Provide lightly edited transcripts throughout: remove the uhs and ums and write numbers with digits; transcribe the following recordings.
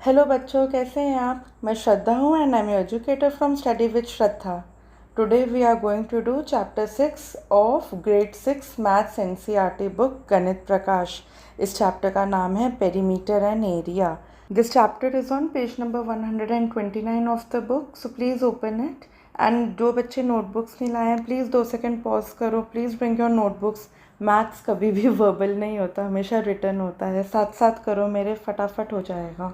Hello बच्चों, कैसे हैं आप? मैं श्रद्धा हूँ and I am educator from study with Shraddha. Today we are going to do chapter 6 of grade 6 maths NCERT book Ganit Prakash. इस चैप्टर का नाम है perimeter and area. This chapter is on page number 129 of the book, so please open it. And जो बच्चे notebooks नहीं लाए हैं, please 2 second pause करो। Please bring your notebooks. Maths कभी भी वर्बल नहीं होता, हमेशा रिटन होता है। साथ साथ करो मेरे, फटाफट हो जाएगा।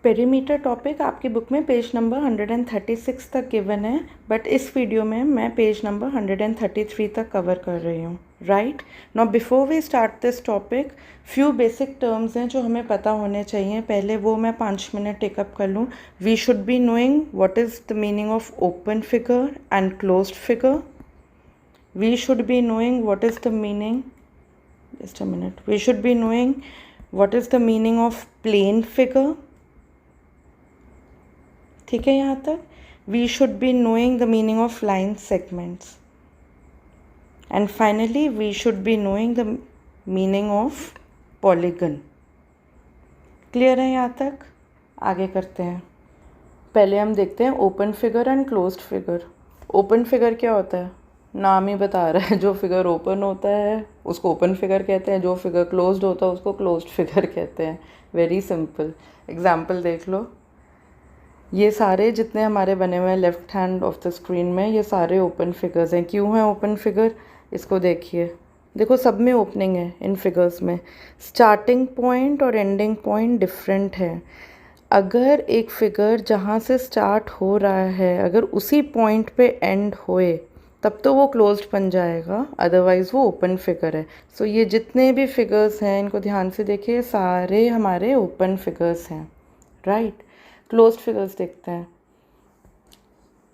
पेरीमीटर टॉपिक आपकी बुक में पेज नंबर 136 तक गिवन है, बट इस वीडियो में मैं पेज नंबर 133 तक कवर कर रही हूँ। Right now, before we start this topic, few basic terms हैं जो हमें पता होने चाहिए। पहले वो मैं 5 मिनट टेकअप कर लूँ। We should be knowing what is the meaning of open figure and closed figure. We should be knowing what is the meaning, just a minute, we should be knowing what is the meaning of plane figure. ठीक है यहाँ तक? We should be knowing the meaning of line segments and finally we should be knowing the meaning of polygon. Clear है यहाँ तक? आगे करते हैं। पहले हम देखते हैं open figure and closed figure. Open figure क्या होता है? नाम ही बता रहा है, जो फिगर ओपन होता है उसको ओपन फिगर कहते हैं, जो फिगर क्लोज्ड होता है उसको क्लोज्ड फिगर कहते हैं। Very simple. एग्जाम्पल देख लो। ये सारे जितने हमारे बने हुए हैं left hand of the screen में, ये सारे ओपन फिगर्स हैं। क्यों हैं ओपन फिगर? इसको देखिए, देखो सब में ओपनिंग है इन फिगर्स में। स्टार्टिंग पॉइंट और एंडिंग पॉइंट डिफरेंट है। अगर एक फिगर जहाँ से स्टार्ट हो रहा है अगर उसी पॉइंट पे एंड होए तब तो वो क्लोज्ड बन जाएगा, अदरवाइज़ वो ओपन फिगर है। सो ये जितने भी फिगर्स हैं इनको ध्यान से देखिए, सारे हमारे ओपन फिगर्स हैं। राइट। क्लोज्ड फिगर्स देखते हैं।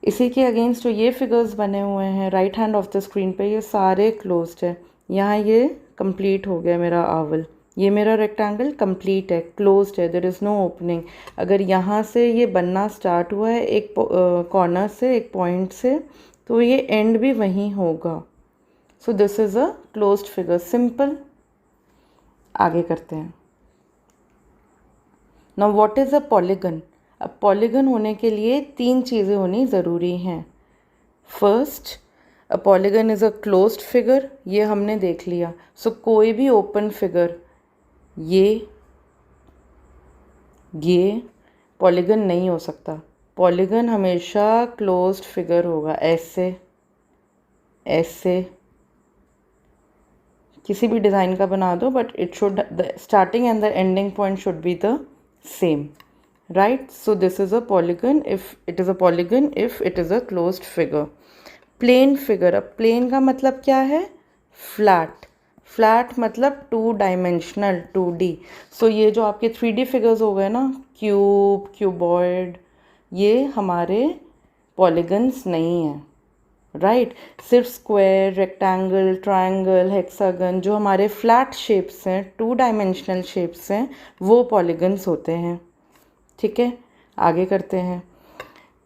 इसी के अगेंस्ट जो ये फिगर्स बने हुए हैं right hand of the screen पे, ये सारे क्लोज्ड है। यहाँ ये कंप्लीट हो गया मेरा आवर, ये मेरा रेक्टेंगल कंप्लीट है, क्लोज्ड है, देयर इज़ नो ओपनिंग। अगर यहाँ से ये बनना स्टार्ट हुआ है एक कॉर्नर से, एक पॉइंट से, तो ये एंड भी वहीं होगा। सो this is a closed figure. Simple. आगे करते हैं। Now what is a polygon? अब पॉलीगन होने के लिए 3 चीज़ें होनी ज़रूरी हैं। First, a polygon is a closed figure, ये हमने देख लिया। सो कोई भी ओपन फिगर ये पॉलीगन नहीं हो सकता। पॉलीगन हमेशा क्लोज्ड फिगर होगा। ऐसे ऐसे किसी भी डिज़ाइन का बना दो, but it should, the starting and the ending point should be the same. Right, so this is a polygon if it is a polygon, if it is a closed figure. Plane figure, अब plane का मतलब क्या है? Flat. Flat मतलब 2 dimensional, 2D. So ये जो आपके 3D figures हो गए ना, क्यूब, क्यूबॉइड, ये हमारे polygons नहीं हैं। राइट। सिर्फ स्क्वायर, रेक्टेंगल, ट्रायंगल, हेक्सागन, जो हमारे फ्लैट शेप्स हैं, 2 डायमेंशनल शेप्स हैं, वो पॉलीगन्स होते हैं। ठीक है, आगे करते हैं।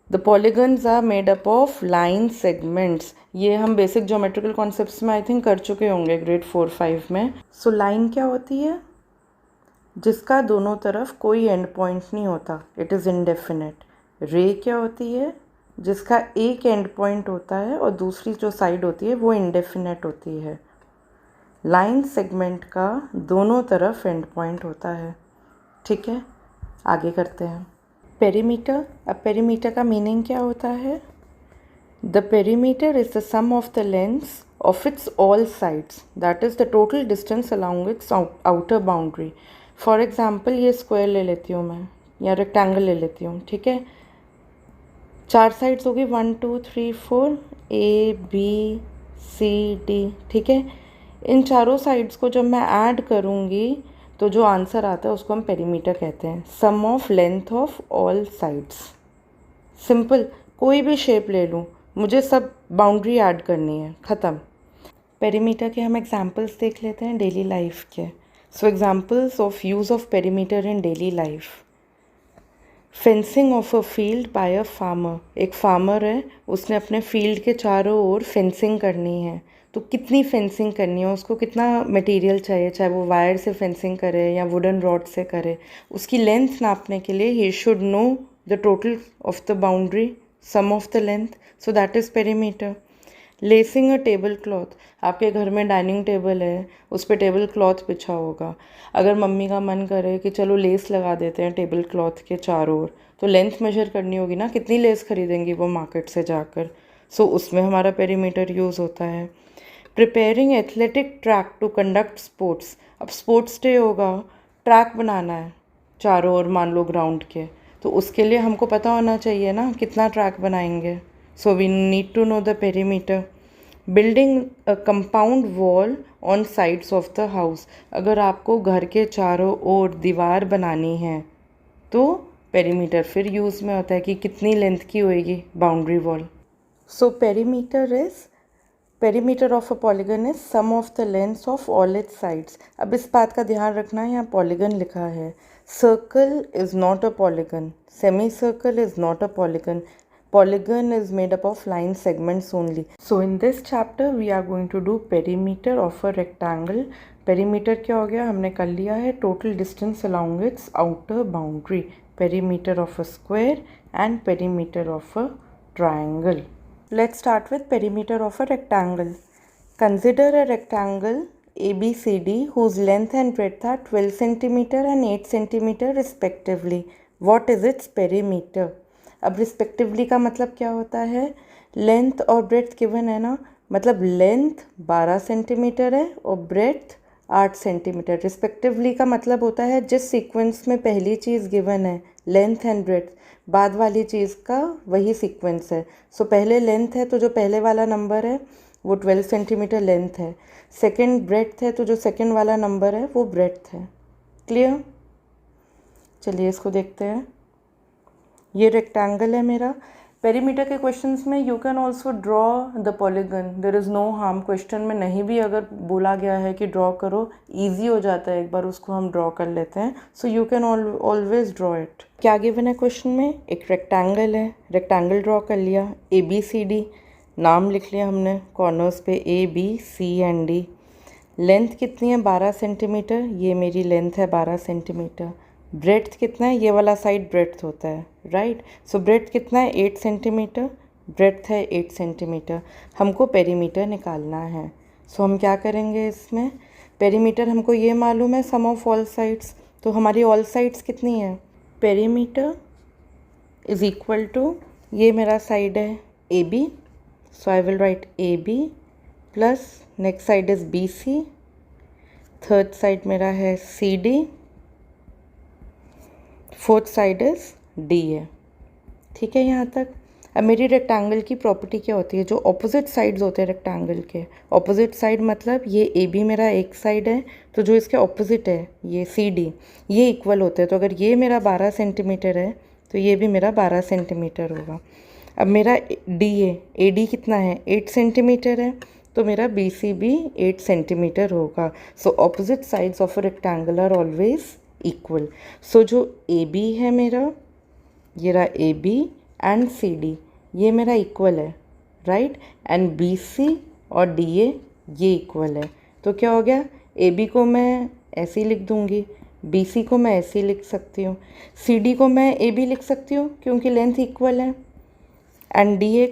The polygons are made up of line segments. ये हम बेसिक ज्योमेट्रिकल कॉन्सेप्ट्स में आई थिंक कर चुके होंगे ग्रेड 4-5 में। सो लाइन क्या होती है? जिसका दोनों तरफ कोई एंड पॉइंट नहीं होता, इट इज़ इनडेफिनेट। रे क्या होती है? जिसका एक एंड पॉइंट होता है और दूसरी जो साइड होती है वो इनडेफिनेट होती है। लाइन सेगमेंट का दोनों तरफ एंड पॉइंट होता है। ठीक है, आगे करते हैं। पेरीमीटर। अब पेरीमीटर का मीनिंग क्या होता है? The perimeter is the sum of the lengths of its all sides, that is the total distance along its outer boundary. For example ये स्क्वायर ले लेती हूँ मैं, या रेक्टेंगल ले लेती हूँ। ठीक है, 4 साइड्स होगी, 1 2 3 4, ABCD। ठीक है, इन चारों साइड्स को जब मैं ऐड करूँगी तो जो आंसर आता है उसको हम पेरीमीटर कहते हैं। Sum of length of all sides. Simple. कोई भी शेप ले लूँ, मुझे सब बाउंड्री ऐड करनी है, ख़त्म। पेरीमीटर के हम एग्जांपल्स देख लेते हैं डेली लाइफ के। So examples of use of perimeter in daily life. Fencing of a field by a farmer. एक फार्मर है, उसने अपने फील्ड के चारों ओर फेंसिंग करनी है, तो कितनी फेंसिंग करनी है, उसको कितना मटेरियल चाहिए, चाहे वो वायर से फेंसिंग करे या वुडन रॉड से करे, उसकी लेंथ नापने के लिए he should know the total of the boundary, sum of the length, so that is perimeter. Lacing a table cloth, आपके घर में डाइनिंग टेबल है, उस पर टेबल क्लॉथ बिछा होगा, अगर मम्मी का मन करे कि चलो लेस लगा देते हैं टेबल क्लॉथ के चारों ओर, तो लेंथ मेजर करनी होगी ना, कितनी लेस खरीदेंगी वो मार्केट से जाकर, सो उसमें हमारा पेरीमीटर यूज़ होता है। Preparing athletic track to conduct sports, अब स्पोर्ट्स डे होगा, ट्रैक बनाना है चारों ओर मान लो ग्राउंड के, तो उसके लिए हमको पता होना चाहिए ना कितना ट्रैक बनाएंगे, so we need to know the perimeter. Building a compound wall on sides of the house, अगर आपको घर के चारों ओर दीवार बनानी है तो पेरीमीटर फिर यूज़ में होता है कि कितनी लेंथ की होएगी boundary wall. So perimeter of a polygon is sum of the lengths of all its sides. अब इस बात का ध्यान रखना है, यहाँ पॉलीगन लिखा है, circle is not a polygon, semi circle is not a polygon, polygon is made up of line segments only. So in this chapter we are going to do perimeter of a rectangle. Perimeter क्या हो गया, हमने कर लिया है total distance along its outer boundary, perimeter of a square and perimeter of a triangle. Let's start with perimeter of a rectangle. Consider a rectangle ABCD whose length and breadth are 12 cm and 8 cm respectively. What is its perimeter? अब respectively का मतलब क्या होता है, length और breadth given है ना, मतलब लेंथ 12 सेंटीमीटर है और ब्रेड्थ 8 सेंटीमीटर। रिस्पेक्टिवली का मतलब होता है जिस सीक्वेंस में पहली चीज़ गिवन है लेंथ एंड ब्रेड्थ, बाद वाली चीज़ का वही सीक्वेंस है। सो पहले लेंथ है तो जो पहले वाला नंबर है वो 12 सेंटीमीटर लेंथ है, सेकेंड ब्रेड्थ है तो जो सेकेंड वाला नंबर है वो ब्रेड्थ है। क्लियर? चलिए इसको देखते हैं। ये रेक्टेंगल है मेरा। पेरीमीटर के क्वेश्चंस में you can also draw the polygon, there is no harm. Question में नहीं भी अगर बोला गया है कि ड्रॉ करो, ईजी हो जाता है, एक बार उसको हम ड्रॉ कर लेते हैं। So you can always draw it. क्या गिवन है क्वेश्चन में, एक रेक्टेंगल है, रेक्टेंगल ड्रॉ कर लिया, ABCD नाम लिख लिया हमने कॉर्नर्स पे, ABCD। लेंथ कितनी है 12 सेंटीमीटर, ये मेरी लेंथ है 12 सेंटीमीटर। ब्रेड्थ कितना है, ये वाला साइड ब्रेड्थ होता है, राइट। सो ब्रेड्थ कितना है 8 सेंटीमीटर, ब्रेड्थ है 8 सेंटीमीटर। हमको पेरीमीटर निकालना है। सो हम क्या करेंगे इसमें, पेरीमीटर हमको ये मालूम है सम ऑफ ऑल साइड्स, तो हमारी ऑल साइड्स कितनी है, पेरीमीटर इज इक्वल टू, ये मेरा साइड है AB, so I will write AB plus next side is BC, third side मेरा है CD, fourth side is D है। ठीक है यहाँ तक। अब मेरी रेक्टेंगल की प्रॉपर्टी क्या होती है, जो ऑपोजिट साइड्स होते हैं रेक्टेंगल के, ऑपोजिट साइड मतलब ये AB मेरा एक साइड है, तो जो इसके ऑपोजिट है ये CD, ये इक्वल होते हैं। तो अगर ये मेरा 12 सेंटीमीटर है तो ये भी मेरा 12 सेंटीमीटर होगा। अब मेरा DA, AD कितना है 8 सेंटीमीटर है, तो मेरा BC भी 8 सेंटीमीटर होगा। So opposite sides of a rectangle are always equal. So जो AB है मेरा, ये रहा AB एंड CD, ये मेरा इक्वल है, राइट, एंड BC और DA ये इक्वल है। तो क्या हो गया, AB को मैं ऐसे ही लिख दूँगी, BC को मैं ऐसे ही लिख सकती हूँ, CD को मैं AB लिख सकती हूँ क्योंकि लेंथ इक्वल है, एंड DA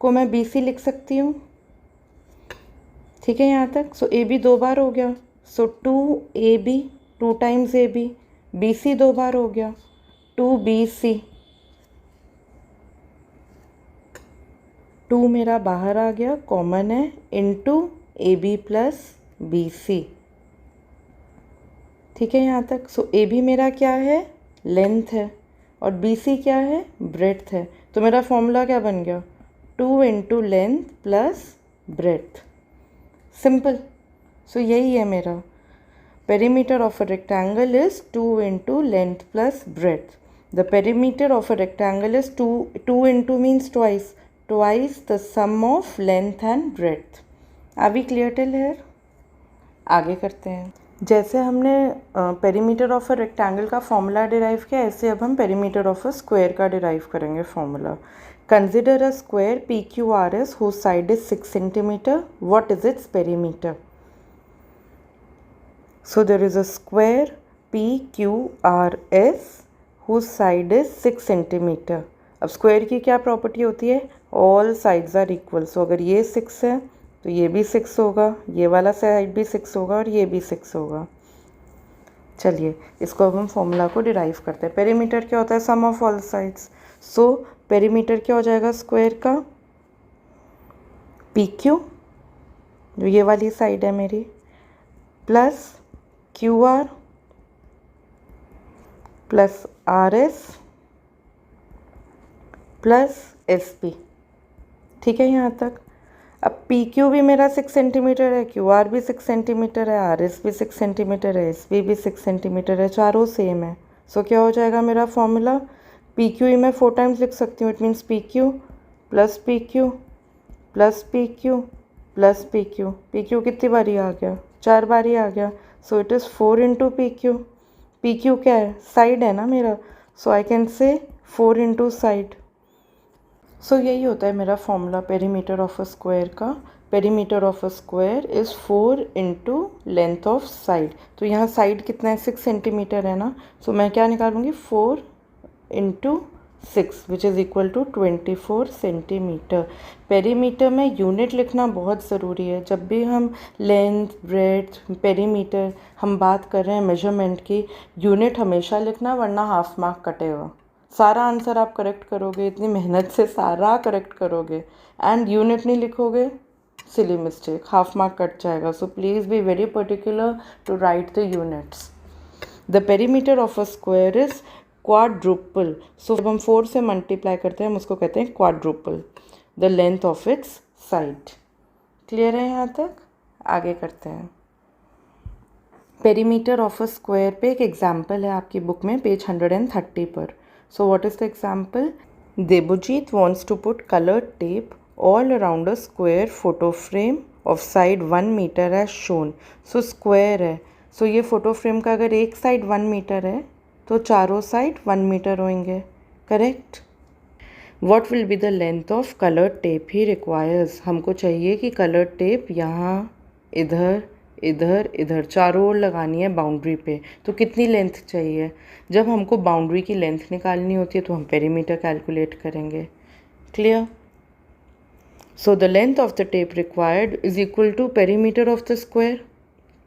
को मैं BC लिख सकती हूँ। ठीक है यहाँ तक। सो AB 2 बार हो गया, सो 2AB, 2 टाइम्स AB, BC 2 बार हो गया, 2BC, 2 मेरा बाहर आ गया, कॉमन है, इनटू AB प्लस BC। ठीक है यहाँ तक। सो AB मेरा क्या है, लेंथ है, और BC क्या है, ब्रेड्थ है। तो मेरा फॉर्मूला क्या बन गया, 2 into length plus breadth, simple. So यही है मेरा perimeter of a rectangle is 2 into length plus breadth. The perimeter of a rectangle is 2 into means twice the sum of length and breadth. Are we clear till here? आगे करते हैं। जैसे हमने perimeter of a rectangle का formula derive किया, ऐसे अब हम पेरीमीटर ऑफ अ स्क्वायर का डिराइव करेंगे formula. Consider a square PQRS whose side is 6 centimeter. What is its perimeter? So there is a square PQRS whose side is 6 centimeter. अब square की क्या property होती है? All sides are equal. So अगर ये 6 है तो ये भी 6 होगा, ये वाला साइड भी 6 होगा और ये भी 6 होगा. चलिए इसको अब हम फॉर्मूला को डिराइव करते हैं. पेरीमीटर क्या होता है? Sum of all sides. So perimeter क्या हो जाएगा स्क्वायर का? पी क्यू, जो ये वाली साइड है मेरी, plus Q R plus R S plus S P. ठीक है यहाँ तक. अब पी क्यू भी मेरा 6 सेंटीमीटर है, क्यू आर भी 6 सेंटीमीटर है, आर एस भी 6 सेंटीमीटर है, एस पी भी 6 सेंटीमीटर है, चारों सेम है. सो क्या हो जाएगा मेरा फॉर्मूला? पी क्यू ही मैं 4 टाइम्स लिख सकती हूँ. It means P Q plus P Q plus P Q plus P Q. P Q कितनी बारी आ गया? 4 बारी आ गया. सो it is 4 into P Q. P Q क्या है? साइड है ना मेरा. सो I can say 4 into side. सो यही होता है मेरा formula perimeter of a square का. Perimeter of a square is 4 into length of side. तो यहाँ साइड कितना है? 6 सेंटीमीटर है ना. सो मैं क्या निकालूंगी? 4 into 6 which is equal to 24 centimetre. Perimeter में यूनिट लिखना बहुत ज़रूरी है. जब भी हम लेंथ, ब्रेड्थ, पेरीमीटर हम बात कर रहे हैं मेजरमेंट की, यूनिट हमेशा लिखना, वरना हाफ मार्क कटेगा. सारा आंसर आप करेक्ट करोगे, इतनी मेहनत से सारा करेक्ट करोगे, एंड यूनिट नहीं लिखोगे, silly mistake, half mark cut जाएगा. So please be very particular to write the units. The perimeter of a square is quadruple. So जब हम 4 से मल्टीप्लाई करते हैं हम उसको कहते हैं quadruple. The length of its side. Clear है यहाँ तक? आगे करते हैं. पेरीमीटर ऑफ अ स्क्वायर पे एक एग्जाम्पल है आपकी बुक में पेज 130 पर. So what is the example? Debojit wants to put colored tape all around a square photo frame of side 1 meter as shown. So square है. So ये photo frame का अगर एक side 1 meter है तो चारों side 1 meter होंगे. Correct? What will be the length of colored tape he requires? हमको चाहिए कि colored tape यहाँ, इधर, इधर, इधर चारों ओर लगानी है बाउंड्री पे. तो कितनी लेंथ चाहिए? जब हमको बाउंड्री की लेंथ निकालनी होती है तो हम पेरीमीटर कैलकुलेट करेंगे. Clear? So the length of the tape required is equal to perimeter of the square.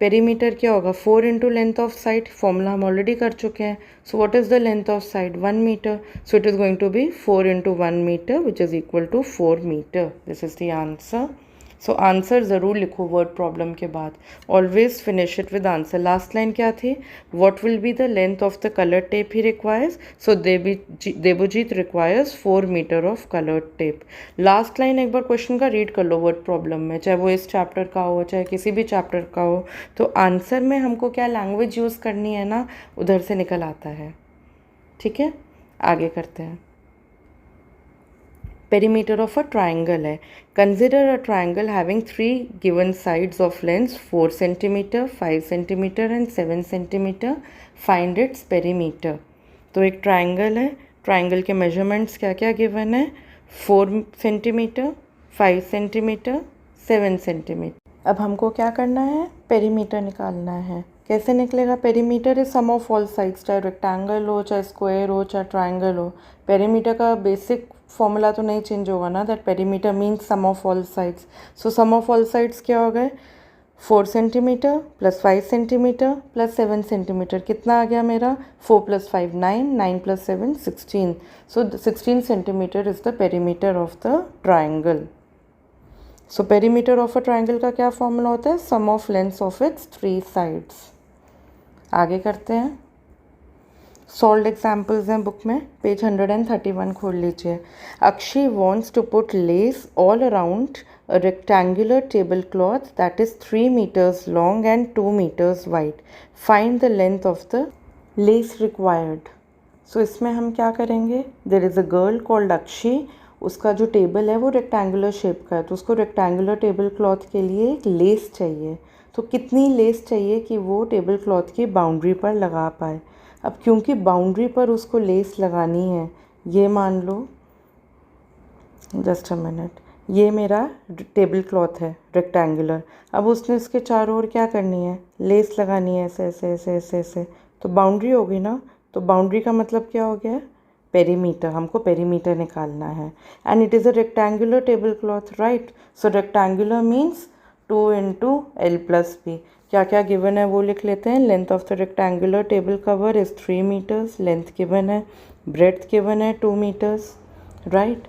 Perimeter क्या होगा? 4 into length of side. Formula हम ऑलरेडी कर चुके हैं. So what is the length of side? 1 metre. So it is going to be 4 into 1 metre which is equal to 4 metre. This is the answer. So answer ज़रूर लिखो word problem के बाद. Always finish it with answer. Last line क्या थी? What will be the length of the colour tape he requires. So Debojit requires 4 metre of colour tape. Last line एक बार question का read कर लो वर्ड प्रॉब्लम में, चाहे वो इस चैप्टर का हो चाहे किसी भी चैप्टर का हो. तो आंसर में हमको क्या लैंग्वेज यूज़ करनी है ना, उधर से निकल आता है. ठीक है, आगे करते हैं. Perimeter of a triangle है. Consider a triangle having 3 given sides of length 4 cm, 5 cm and 7 cm. Find its perimeter. तो एक ट्राइंगल है. ट्राइंगल के मेजरमेंट्स क्या क्या गिवन है? 4 सेंटीमीटर, 5 सेंटीमीटर, 7 सेंटीमीटर. अब हमको क्या करना है? पेरीमीटर निकालना है. कैसे निकलेगा? Perimeter is sum of all sides. चाहे रेक्टेंगल हो, चाहे स्क्वायर हो, चाहे ट्राइंगल हो, पेरीमीटर का बेसिक फॉर्मूला तो नहीं चेंज होगा ना. That perimeter means sum of all sides. So sum of all sides क्या हो गए? 4 centimetre plus 5 centimetre plus 7 centimetre. कितना आ गया मेरा? 4 + 5 9, 9 + 7 16. So 16 centimetre is the perimeter of the triangle. So perimeter of a triangle का क्या फॉर्मूला होता है? Sum of lengths of its 3 sides. आगे करते हैं. सॉल्व्ड एग्जाम्पल्स हैं बुक में, पेज 131 खोल लीजिए. Akshi wants to put lace all around a rectangular tablecloth that is 3 meters long and 2 meters wide. Find the length of the lace required. So इसमें हम क्या करेंगे? There is a girl called Akshi. उसका जो table है वो rectangular shape का है, तो उसको रेक्टेंगुलर टेबल क्लॉथ के लिए एक लेस चाहिए. तो कितनी लेस चाहिए कि वो टेबल क्लॉथ की बाउंड्री पर लगा पाए? अब क्योंकि बाउंड्री पर उसको लेस लगानी है, ये मान लो जस्ट अ मिनट, ये मेरा टेबल क्लॉथ है रेक्टेंगुलर। अब उसने इसके चारों ओर क्या करनी है, लेस लगानी है, ऐसे ऐसे ऐसे ऐसे ऐसे, तो बाउंड्री होगी ना। तो बाउंड्री का मतलब क्या हो गया, पेरीमीटर, हमको पेरीमीटर निकालना है। And it is a rectangular table cloth, right. So rectangular means 2 into L plus B. क्या क्या गिवन है वो लिख लेते हैं। Length of the rectangular table cover is 3 metres, length given है, ब्रेड्थ गिवन है 2 मीटर्स, राइट।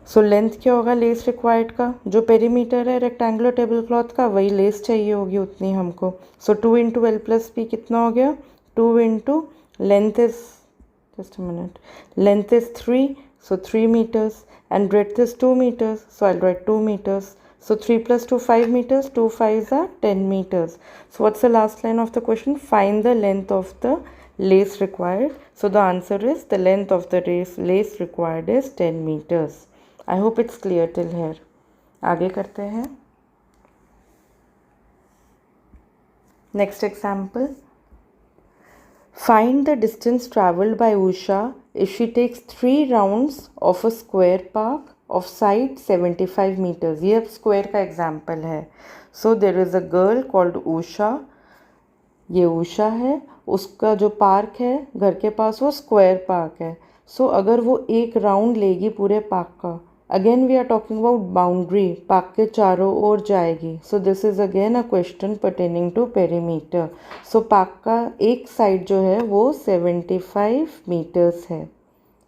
सो लेंथ क्या होगा लेस रिक्वायर्ड का, जो पेरीमीटर है रेक्टेंगुलर टेबल क्लॉथ का वही लेस चाहिए होगी उतनी हमको। सो 2 इंटू एल प्लस बी कितना हो गया, 2 into length is, just a minute, length is 3, so 3 meters, and breadth is 2 meters, so I'll write 2 meters. So 3 plus 2 5 meters, 2 5s are 10 meters. So what's the last line of the question, find the length of the lace required. So the answer is the length of the lace required is 10 meters. I hope it's clear till here. आगे करते हैं next example. Find the distance traveled by Usha if she takes 3 rounds of a square park of side 75 meters. ये अब square का example है. So there is a girl called Usha. ये उषा है, उसका जो पार्क है घर के पास वो स्क्वायर पार्क है. सो अगर वो एक राउंड लेगी पूरे पार्क का, again we are talking about boundary, park के चारों ओर जाएगी. So this is again a question pertaining to perimeter. So park का एक साइड जो है वो 75 मीटर्स है,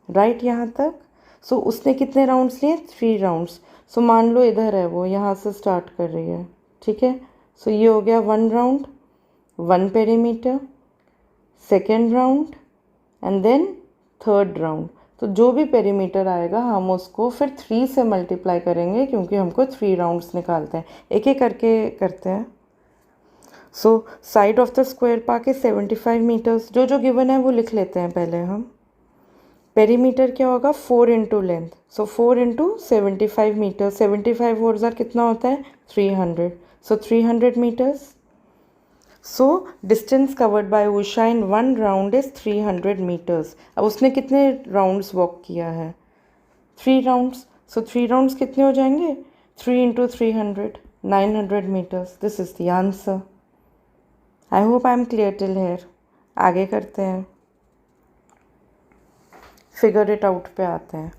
राइट यहाँ तक. सो उसने कितने राउंड्स लिए, 3 राउंड्स. सो मान लो इधर है वो, यहाँ से स्टार्ट कर रही है, ठीक है. सो ये हो गया 1 round, 1 perimeter, second round and then third round. तो जो भी पेरीमीटर आएगा हम उसको फिर 3 से मल्टीप्लाई करेंगे क्योंकि हमको 3 राउंड्स निकालते हैं. एक एक करके करते हैं. So side of the square park है 75 मीटर्स. जो जो गिवन है वो लिख लेते हैं पहले हम. पेरीमीटर क्या होगा, 4 into length. So 4 into 75 metre, 75 four ज़ार कितना होता है 300. So 300 metres. So distance covered by Usha in 1 round is 300 metres. अब उसने कितने राउंड्स वॉक किया है, 3 राउंड्स. सो 3 राउंड्स कितने हो जाएंगे, 3 into 300, 900 metres. This is the answer. I hope I am clear till here. आगे करते हैं, फिगर इट आउट पे आते हैं.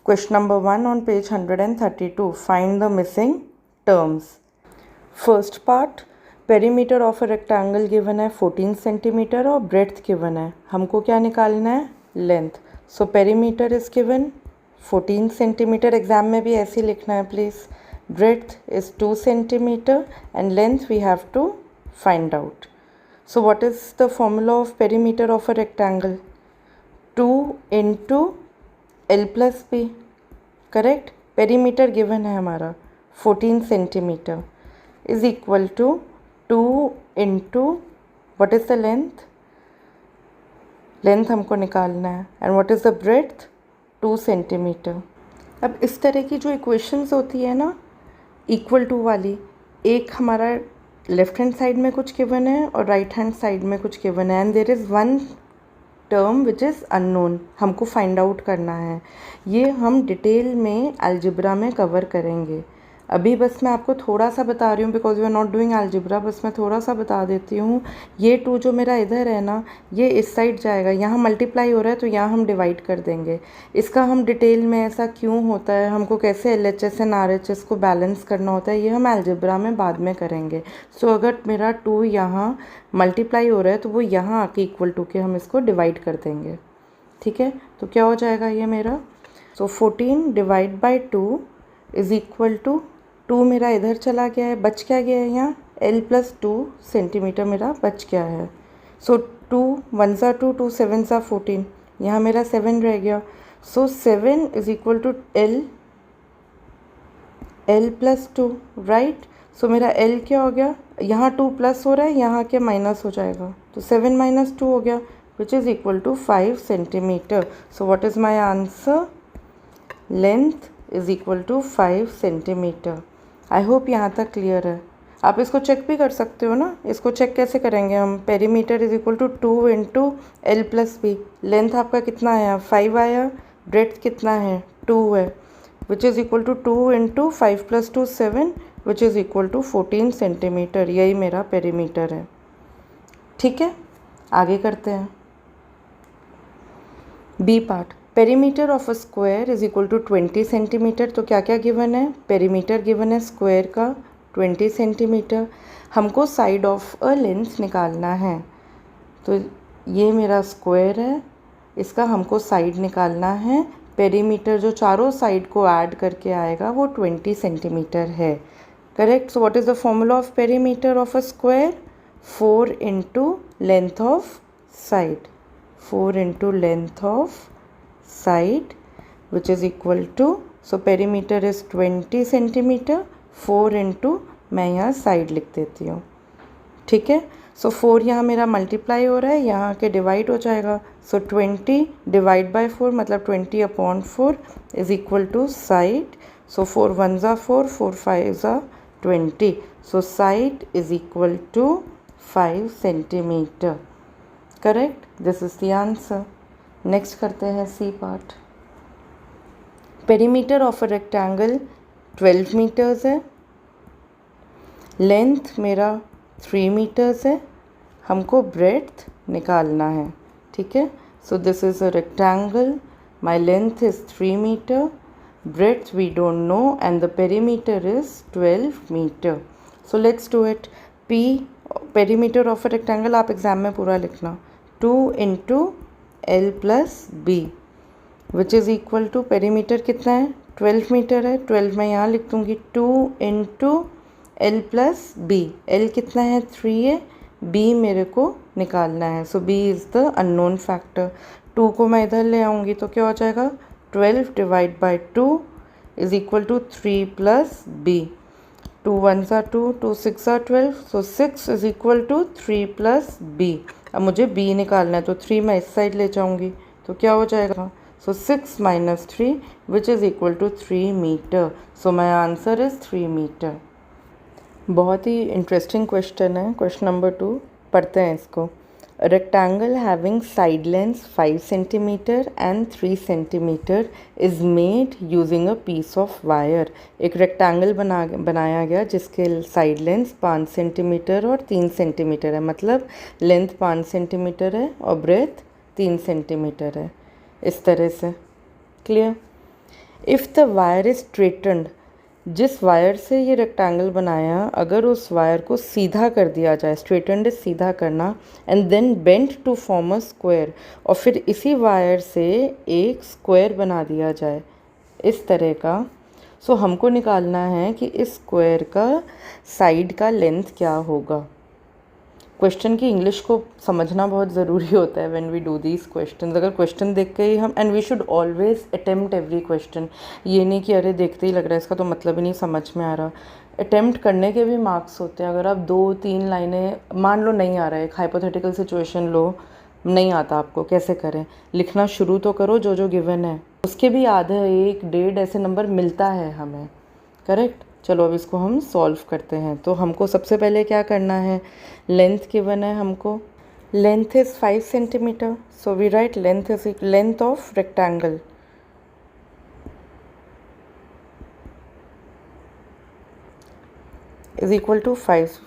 Question number 1 on page 132. Find the missing terms. First part, perimeter of a rectangle given है 14 centimetre और breadth given है. हमको क्या निकालना है, length. So perimeter is given 14 centimetre, exam में भी ऐसे ही लिखना है please. Breadth is 2 centimetre and length we have to find out. So what is the formula of perimeter of a rectangle, 2 into L plus B, correct. Perimeter given है हमारा 14 centimetre is equal to 2 into what is the length, length हमको निकालना है, and what is the breadth 2 centimetre. अब इस तरह की जो इक्वेशंस होती है ना इक्वल टू वाली, एक हमारा लेफ्ट हैंड साइड में कुछ गिवन है और राइट हैंड साइड में कुछ गिवन है, and there is one term which is unknown, हमको फाइंड आउट करना है. ये हम डिटेल में अलजेब्रा में कवर करेंगे. अभी बस मैं आपको थोड़ा सा बता रही हूँ because we are not doing algebra. बस मैं थोड़ा सा बता देती हूँ. ये 2 जो मेरा इधर है ना, ये इस साइड जाएगा, यहाँ मल्टीप्लाई हो रहा है तो यहाँ हम डिवाइड कर देंगे. इसका हम डिटेल में ऐसा क्यों होता है, हमको कैसे LHS एंड RHS को बैलेंस करना होता है, ये हम अलजेब्रा में बाद में करेंगे. सो अगर मेरा 2 यहाँ मल्टीप्लाई हो रहा है तो वो यहाँ आके इक्वल टू के हम इसको डिवाइड कर देंगे, ठीक है. तो क्या हो जाएगा ये मेरा, so 14 divide by 2 is equal to 2 मेरा इधर चला गया है, बच क्या गया है यहाँ, L प्लस 2 सेंटीमीटर मेरा बच गया है. सो 2 1 ज़ा 2, 2 7 ज़ा 14, यहाँ मेरा 7 रह गया. So 7 is equal to L plus 2, right. So मेरा L क्या हो गया, यहाँ 2 प्लस हो रहा है, यहाँ के माइनस हो जाएगा, तो 7 माइनस 2 हो गया which is equal to 5 centimetre. So what is my answer, length is equal to 5 centimetre. I hope यहाँ तक क्लियर है. आप इसको चेक भी कर सकते हो ना. इसको चेक कैसे करेंगे हम, perimeter is equal to 2 into L plus B. Length आपका कितना आया, 5 आया, ब्रेड्थ कितना है 2 है. Which is equal to 2 into 5 + 2 7 which is equal to 14 centimetre. यही मेरा पेरीमीटर है। ठीक है, आगे करते हैं। B part, perimeter of a square is equal to 20 centimetre. तो क्या क्या गिवन है? पेरीमीटर गिवन है स्क्वायर का 20 सेंटीमीटर। हमको साइड ऑफ अ लेंथ निकालना है। तो ये मेरा स्क्वायर है, इसका हमको साइड निकालना है। पेरीमीटर जो चारों साइड को ऐड करके आएगा वो 20 सेंटीमीटर है। Correct. So what is the formula of perimeter of a square? 4 into length of side, 4 into length of side which is equal to, so perimeter is 20 centimetre, 4 into मैं यहाँ side लिख देती हूँ। ठीक है, सो 4 यहाँ मेरा मल्टीप्लाई हो रहा है, यहाँ के डिवाइड हो जाएगा। सो 20 डिवाइड बाई 4 मतलब 20/4 is equal to side. So 4 1 ज़ा 4, 4 5 ज़ा 20। So side is equal to 5 centimetre. Correct, this is the answer. Next करते हैं C part. Perimeter of a rectangle 12 metres है, लेंथ मेरा 3 मीटर्स है, हमको ब्रेड्थ निकालना है। ठीक है, so this is a rectangle, my length is 3 metre, breadth we don't know and the perimeter is 12 metre. So let's do it. P perimeter of a rectangle आप exam में पूरा लिखना, 2 into L plus B which is equal to, perimeter कितना है? 12 metre है। 12 मैं यहाँ लिख दूँगी, 2 into L plus B. L कितना है? 3 है, बी मेरे को निकालना है। So B is the unknown factor. 2 को मैं इधर ले आऊँगी तो क्या हो जाएगा? 12 divide by 2 is equal to 3 plus B. 2 1 ज़ा 2, 2 6 ज़ा 12, so 6 is equal to 3 plus B. अब मुझे b निकालना है तो 3 मैं इस साइड ले जाऊंगी तो क्या हो जाएगा? So 6 minus 3 which is equal to 3 metre. So my answer is 3 metre. बहुत ही इंटरेस्टिंग क्वेश्चन है। क्वेश्चन नंबर 2 पढ़ते हैं इसको। Rectangle having side length 5 centimetre and 3 centimetre is made using a piece of wire. एक रेक्टेंगल बनाया गया जिसके साइड लेंथ 5 सेंटीमीटर और 3 सेंटीमीटर है, मतलब लेंथ 5 सेंटीमीटर है और ब्रेथ 3 सेंटीमीटर है। इस तरह से clear. If the wire is straightened, जिस वायर से ये रेक्टेंगल बनाया, अगर उस वायर को सीधा कर दिया जाए, स्ट्रेटन्ड इज सीधा करना, and then bent to form a square, और फिर इसी वायर से एक स्क्वायर बना दिया जाए इस तरह का। सो हमको निकालना है कि इस स्क्वायर का साइड का लेंथ क्या होगा। क्वेश्चन की इंग्लिश को समझना बहुत ज़रूरी होता है when we do these question. अगर क्वेश्चन देख के ही हम, and we should always attempt every question, ये नहीं कि अरे देखते ही लग रहा है इसका तो मतलब ही नहीं समझ में आ रहा। अटेम्प्ट करने के भी मार्क्स होते हैं। अगर आप 2-3 लाइनें मान लो नहीं आ रहा है, एक हाइपोथेटिकल सिचुएशन लो, नहीं आता आपको, कैसे करें? लिखना शुरू तो करो जो जो गिवन है, उसके भी आधे 1-1.5 ऐसे नंबर मिलता है हमें। करेक्ट। चलो अब इसको हम सॉल्व करते हैं। तो हमको सबसे पहले क्या करना है, लेंथ गिवन है हमको, length is 5 centimetre, so we write length is length of rectangle is equal to 5,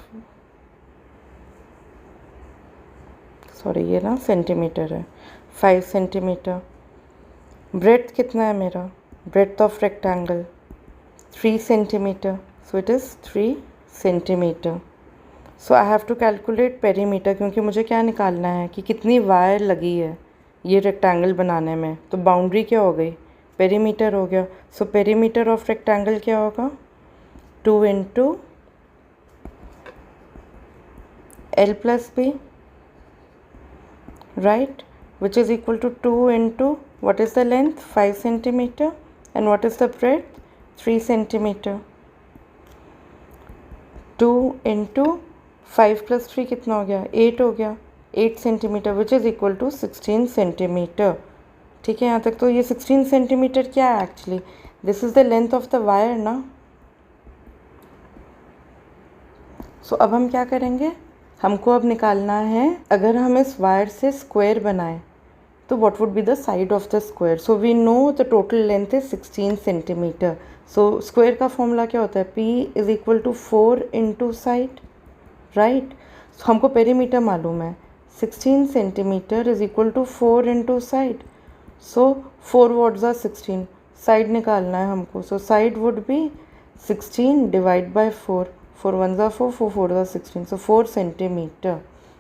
sorry ये ना सेंटीमीटर है, 5 सेंटीमीटर। ब्रेड्थ कितना है मेरा, breadth of rectangle 3 centimetre, so it is 3 centimetre. So I have to calculate perimeter, क्योंकि मुझे क्या निकालना है कि कितनी वायर लगी है ये रेक्टेंगल बनाने में। तो बाउंड्री क्या हो गई, पेरीमीटर हो गया। सो पेरीमीटर ऑफ रेक्टेंगल क्या होगा, 2 into L plus B, right, which is equal to 2 into what is the length, 5 centimeter, and what is the breadth, 3 centimeter. 2 into 5 plus 3 कितना हो गया, 8 हो गया, 8 centimetre which is equal to 16 centimetre. ठीक है, यहाँ तक तो ये 16 सेंटीमीटर क्या है actually, this is the length of the wire ना। सो अब हम क्या करेंगे, हमको अब निकालना है, अगर हम इस वायर से स्क्वायर बनाएं तो what would be the side of the square? So we know the total length is 16 centimeter. So square का फॉर्मूला क्या होता है? P is equal to 4 into side, right? So हमको पेरीमीटर मालूम है, 16 centimeter is equal to 4 into side. So 4 wards are 16. Side निकालना है हमको. So side would be 16 divided by 4. 4 ones are 4, 4 fours are 16. So 4 centimeter.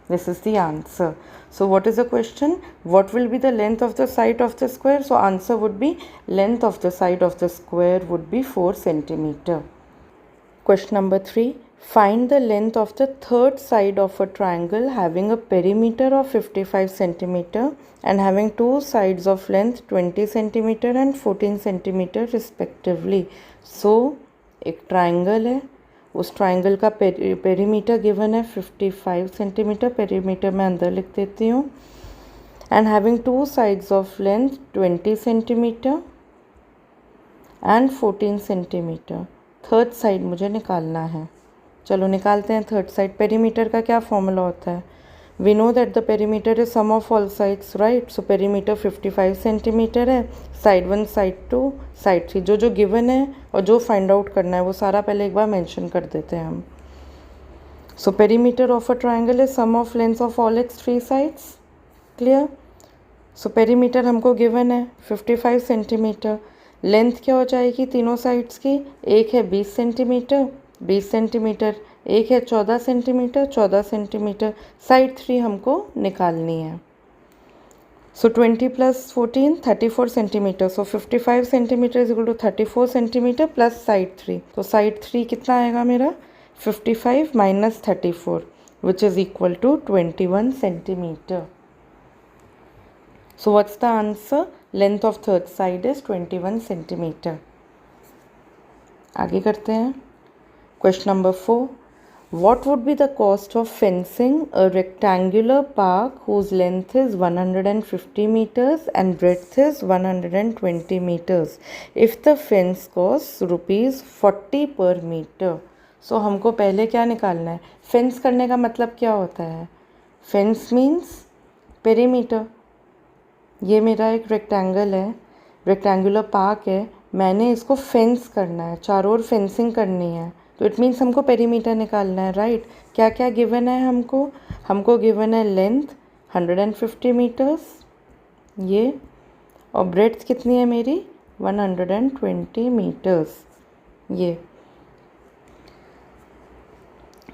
This is the answer. So what is the question? What will be the length of the side of the square? So answer would be length of the side of the square would be 4 centimeter. Question number 3. Find the length of the third side of a triangle having a perimeter of 55 centimeter and having two sides of length 20 centimeter and 14 centimeter respectively. So एक triangle है, उस triangle का perimeter given है 55 centimetre, perimeter मैं अंदर लिख देती हूँ, and having two sides of length 20 centimetre and 14 centimetre. Third side मुझे निकालना है. चलो निकालते हैं थर्ड साइड. पेरीमीटर का क्या फॉर्मूला होता है? We know that the perimeter is sum of all sides, right? So perimeter 55 centimetre है. साइड 1, साइड 2, साइड 3, जो गिवन है और जो फाइंड आउट करना है वो सारा पहले एक बार मेंशन कर देते हैं हम. So perimeter of a triangle is sum of lengths of all its 3 sides. Clear? So perimeter हमको गिवन है 55 सेंटीमीटर. लेंथ क्या हो जाएगी तीनों साइड्स की? एक है 20 सेंटीमीटर, 20 सेंटीमीटर, एक है 14 सेंटीमीटर, 14 सेंटीमीटर. साइड 3 हमको निकालनी है. So 20 + 14 34 centimetre. So 55 centimetre is equal to 34 centimetre plus side 3. तो साइड 3 कितना आएगा मेरा? 55 - 34 which is equal to 21 centimetre. So what's the answer? Length of third side is 21 centimetre. आगे करते हैं. Question number 4. What would be the cost of fencing a rectangular park whose length is 150 meters and breadth is 120 meters if the fence costs rupees 40 per meter? So हमको पहले क्या निकालना है? Fence करने का मतलब क्या होता है? Fence means perimeter. ये मेरा एक रेक्टेंगल है, रेक्टेंगुलर पार्क है, मैंने इसको फेंस करना है, चारों ओर फेंसिंग करनी है, तो इट मीन्स हमको पेरीमीटर निकालना है, राइट? क्या क्या गिवन है हमको? हमको गिवन है लेंथ 150 मीटर्स ये, और ब्रेड्थ कितनी है मेरी? 120 मीटर्स ये.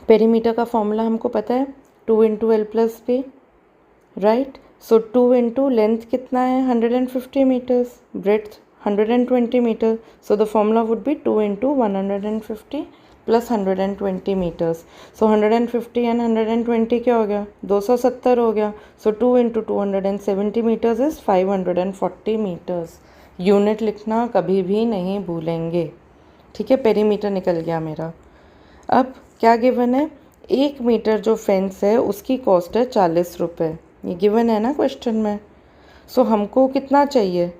पेरीमीटर का फॉर्मूला हमको पता है 2 × L + B, right? So 2 × length कितना है? 150 metres, breadth 120 metre. So the formula would be 2 × 150 + 120 metres. So 150 and 120 क्या हो गया? 270 हो गया. So 2 × 270 metres is 540 metres. Unit लिखना कभी भी नहीं भूलेंगे, ठीक है? पेरीमीटर निकल गया मेरा. अब क्या गिवन है? 1 मीटर जो फेंस है उसकी कॉस्ट है 40 रुपये. ये गिवन है ना क्वेश्चन में. सो हमको कितना चाहिए?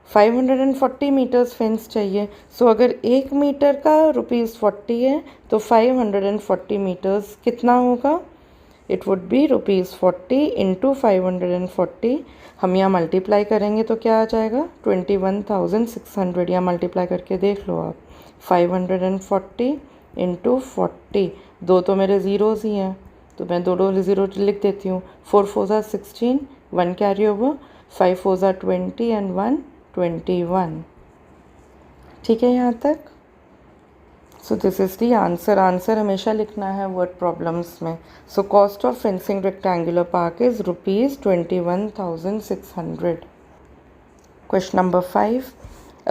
540 मीटर्स फेंस चाहिए. सो अगर 1 मीटर का ₹40 है तो 540 मीटर्स कितना होगा? It would be ₹40 × 540. हम यहाँ मल्टीप्लाई करेंगे तो क्या आ जाएगा? 21,600. यहाँ मल्टीप्लाई करके देख लो आप. 540 × 40, दो तो मेरे ज़ीरोज़ ही हैं तो मैं दो ज़ीरो लिख देती हूँ. 4 4s are 16, 1 carry over, 5 4s are 20 and 1 21. ठीक है यहाँ तक? सो this is the answer. Answer हमेशा लिखना है वर्ड प्रॉब्लम्स में. So cost of fencing rectangular park is ₹21,600. Question number 5.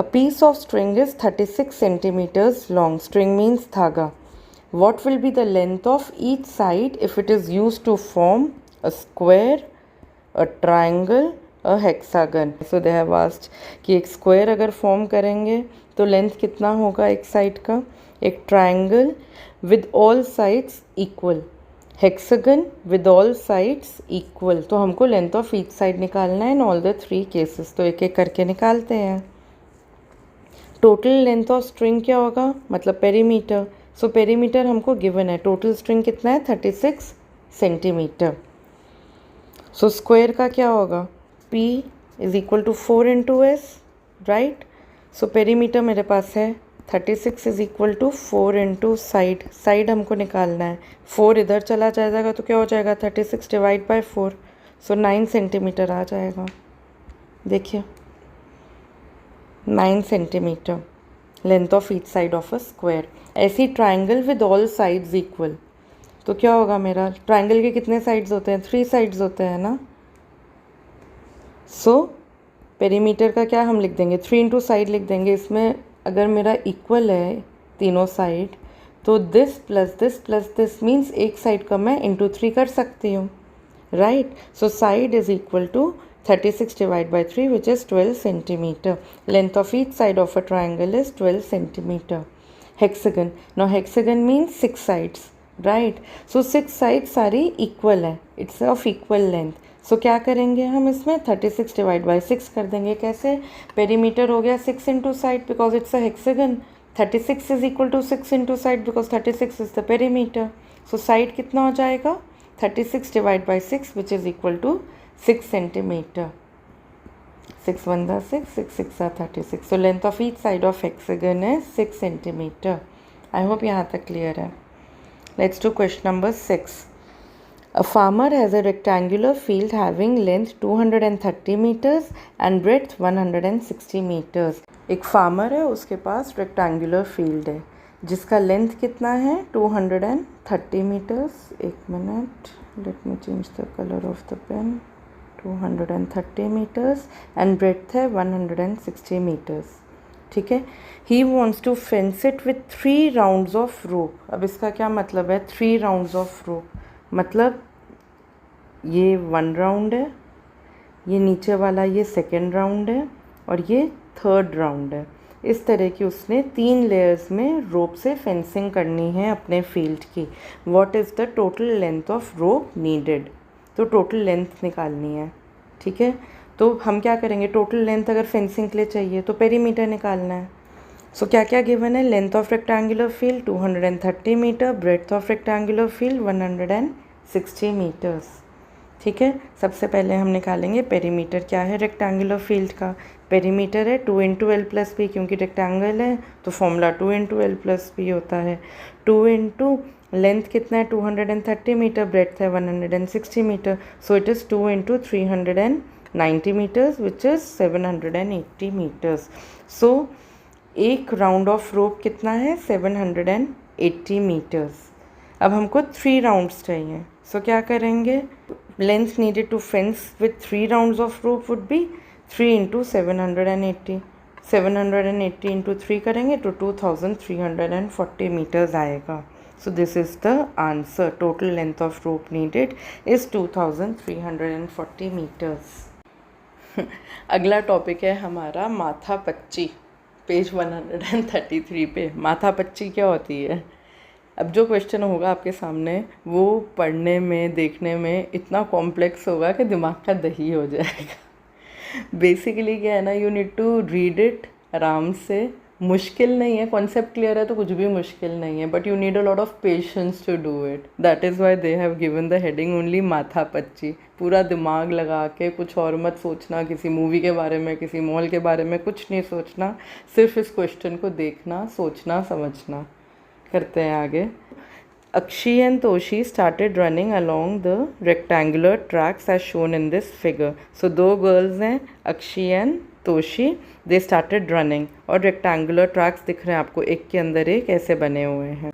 A piece of string is 36 centimeters long. String means धागा. What will be the length of each side if it is used to form a square, a triangle, a hexagon? So they have asked कि एक square अगर form करेंगे तो length कितना होगा एक side का, एक triangle with all sides equal, hexagon with all sides equal. तो हमको length of each side निकालना है in all the 3 cases. तो एक एक करके निकालते हैं. टोटल लेंथ ऑफ स्ट्रिंग क्या होगा? मतलब पेरीमीटर. सो पेरीमीटर हमको गिवन है. टोटल स्ट्रिंग कितना है? 36 सेंटीमीटर. सो स्क्वायर का क्या होगा? P is equal to 4 into S, right. So perimeter मेरे पास है 36 is equal to 4 into side, side हमको निकालना है, 4 इधर चला जाएगा तो क्या हो जाएगा 36 डिवाइड बाय 4, सो 9 सेंटीमीटर आ जाएगा। देखिए 9 centimetre length of each side of a square. ऐसी triangle with all sides equal, तो क्या होगा मेरा, ट्राइंगल के कितने साइड्स होते हैं, 3 साइड्स होते हैं ना। सो पेरीमीटर का क्या हम लिख देंगे, 3 इंटू साइड लिख देंगे। इसमें अगर मेरा इक्वल है तीनों साइड तो दिस प्लस दिस मीन्स एक साइड का मैं इंटू 3 कर सकती हूँ, right. So side is equal to 36 divided by 3 which is 12 centimeter. Length of each side of a triangle is 12 centimeter. Hexagon. Now hexagon means 6 sides, right? So 6 sides सारी equal है, it's of equal length. So क्या करेंगे हम इसमें 36 divided by 6 कर देंगे। कैसे, perimeter हो गया 6 into side because it's a hexagon. 36 is equal to 6 into side because 36 is the perimeter. So side कितना हो जाएगा 36 divided by 6 which is equal to 6 centimeter. 6 1 6, 6 6 36. So length of each side of hexagon is 6 centimeter. I hope यहाँ तक clear है। Let's do question number 6. A farmer has a rectangular field having length 230 meters and breadth 160 meters. एक farmer है, उसके पास rectangular field है जिसका length कितना है 230 meters। एक minute, let me change the color of the pen. 230 meters and breadth है 160 meters, ठीक है। He wants to fence it with 3 rounds of rope. अब इसका क्या मतलब है 3 rounds of rope, मतलब ये 1 राउंड है, ये नीचे वाला ये 2nd राउंड है और ये 3rd राउंड है। इस तरह की उसने 3 लेयर्स में रोप से फेंसिंग करनी है अपने फील्ड की। What is the total length of rope needed? तो टोटल लेंथ निकालनी है, ठीक है। तो हम क्या करेंगे, टोटल लेंथ अगर फेंसिंग के लिए चाहिए तो पेरीमीटर निकालना है। सो क्या क्या गिवन है, length of rectangular field 230 meter, breadth of rectangular field 160 meters, ठीक है। सबसे पहले हम निकालेंगे पेरीमीटर क्या है रेक्टेंगुलर फील्ड का। पेरीमीटर है 2 इंटू एल प्लस पी, क्योंकि रेक्टेंगल है तो formula 2 into L plus P होता है। 2 इंटू लेंथ कितना है 230 मीटर, ब्रेड्थ है 160 metre, so it is 2 into 390 metres which is 780 metres. So एक राउंड ऑफ रोप कितना है 780 मीटर्स। अब हमको 3 राउंड्स चाहिए, सो क्या करेंगे, length needed to fence with 3 rounds of rope would be 3 into 780, 780 into 3 करेंगे तो 2340 मीटर्स आएगा। So this is the answer. Total length of rope needed is 2340 meters. अगला टॉपिक है हमारा माथा पच्ची, पेज 133 पे। माथा पच्ची क्या होती है? अब जो क्वेश्चन होगा आपके सामने वो पढ़ने में देखने में इतना कॉम्प्लेक्स होगा कि दिमाग का दही हो जाएगा। बेसिकली क्या है ना, you need to read it आराम से। मुश्किल नहीं है, कॉन्सेप्ट क्लियर है तो कुछ भी मुश्किल नहीं है, but you need a lot of patience to do it. That is why they have given the heading only माथा पच्ची। पूरा दिमाग लगा के कुछ और मत सोचना, किसी मूवी के बारे में, किसी मॉल के बारे में कुछ नहीं सोचना, सिर्फ इस क्वेश्चन को देखना, सोचना, समझना। करते हैं आगे। Akshi and Toshi started running along the rectangular tracks as shown in this figure. So दो गर्ल्स हैं Akshi and Toshi, they started running और रेक्टेंगुलर ट्रैक्स दिख रहे हैं आपको, एक के अंदर एक ऐसे बने हुए हैं।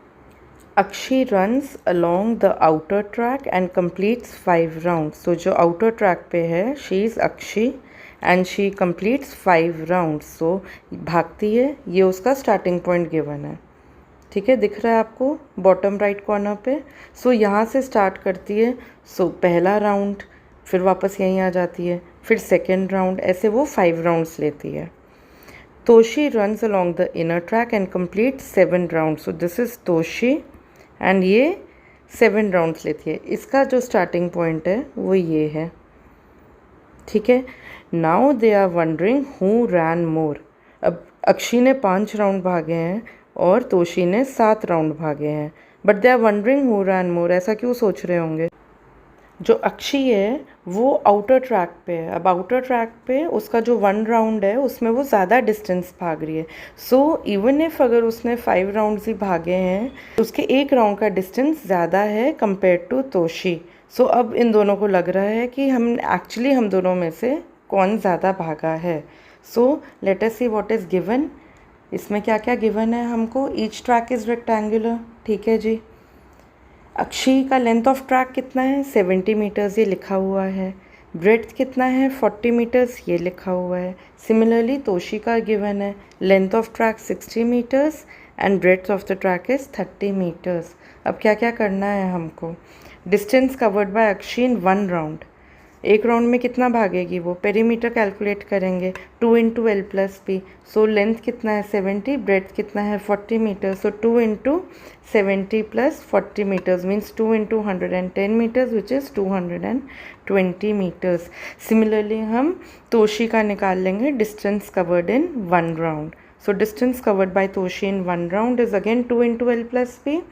Akshi runs along the outer track and completes 5 rounds. तो जो आउटर ट्रैक पे है she is Akshi and she completes 5 rounds. So भागती है, ये उसका स्टार्टिंग पॉइंट गिवन है, ठीक है, दिख रहा है आपको बॉटम राइट कॉर्नर पे। सो यहाँ से स्टार्ट करती है, सो पहला राउंड, फिर वापस यहीं आ जाती है, फिर 2nd राउंड, ऐसे वो 5 राउंड्स लेती है। Toshi runs along the inner track and complete 7 round. So this is Toshi and ये 7 राउंड्स लेती है। इसका जो स्टार्टिंग पॉइंट है वो ये है, ठीक है। Now they are wondering who ran more. अब अक्षी ने 5 राउंड भागे हैं और तोशी ने 7 राउंड भागे हैं, but they are wondering who ran more. ऐसा क्यों सोच रहे होंगे? जो अक्षी है वो आउटर ट्रैक पे है। अब आउटर ट्रैक पे उसका जो 1 राउंड है उसमें वो ज़्यादा डिस्टेंस भाग रही है। सो इवन इफ अगर उसने 5 राउंड्स ही भागे हैं, उसके 1 राउंड का डिस्टेंस ज़्यादा है कंपेयर टू तोशी। सो अब इन दोनों को लग रहा है कि हम दोनों में से कौन ज़्यादा भागा है। So let us see what is given. इसमें क्या क्या गिवन है हमको। ईच ट्रैक इज़ रेक्टेंगुलर, ठीक है जी। अक्षी का लेंथ ऑफ ट्रैक कितना है 70 मीटर्स, ये लिखा हुआ है। ब्रेड्थ कितना है 40 मीटर्स, ये लिखा हुआ है। सिमिलरली तोशी का गिवन है length of track 60 meters and breadth of the track is 30 meters. अब क्या क्या करना है हमको। Distance covered by Akshi in 1 round, 1 round में कितना भागेगी वो, पेरीमीटर कैलकुलेट करेंगे 2 into L plus P. So length कितना है 70, ब्रेड्थ कितना है 40 meter. So 2 into 70 plus 40 meters means 2 into 110 meters which is 220 metres. Similarly हम तोशी का निकाल लेंगे distance covered in 1 round. So distance covered by Toshi in 1 round is again 2 into L plus P.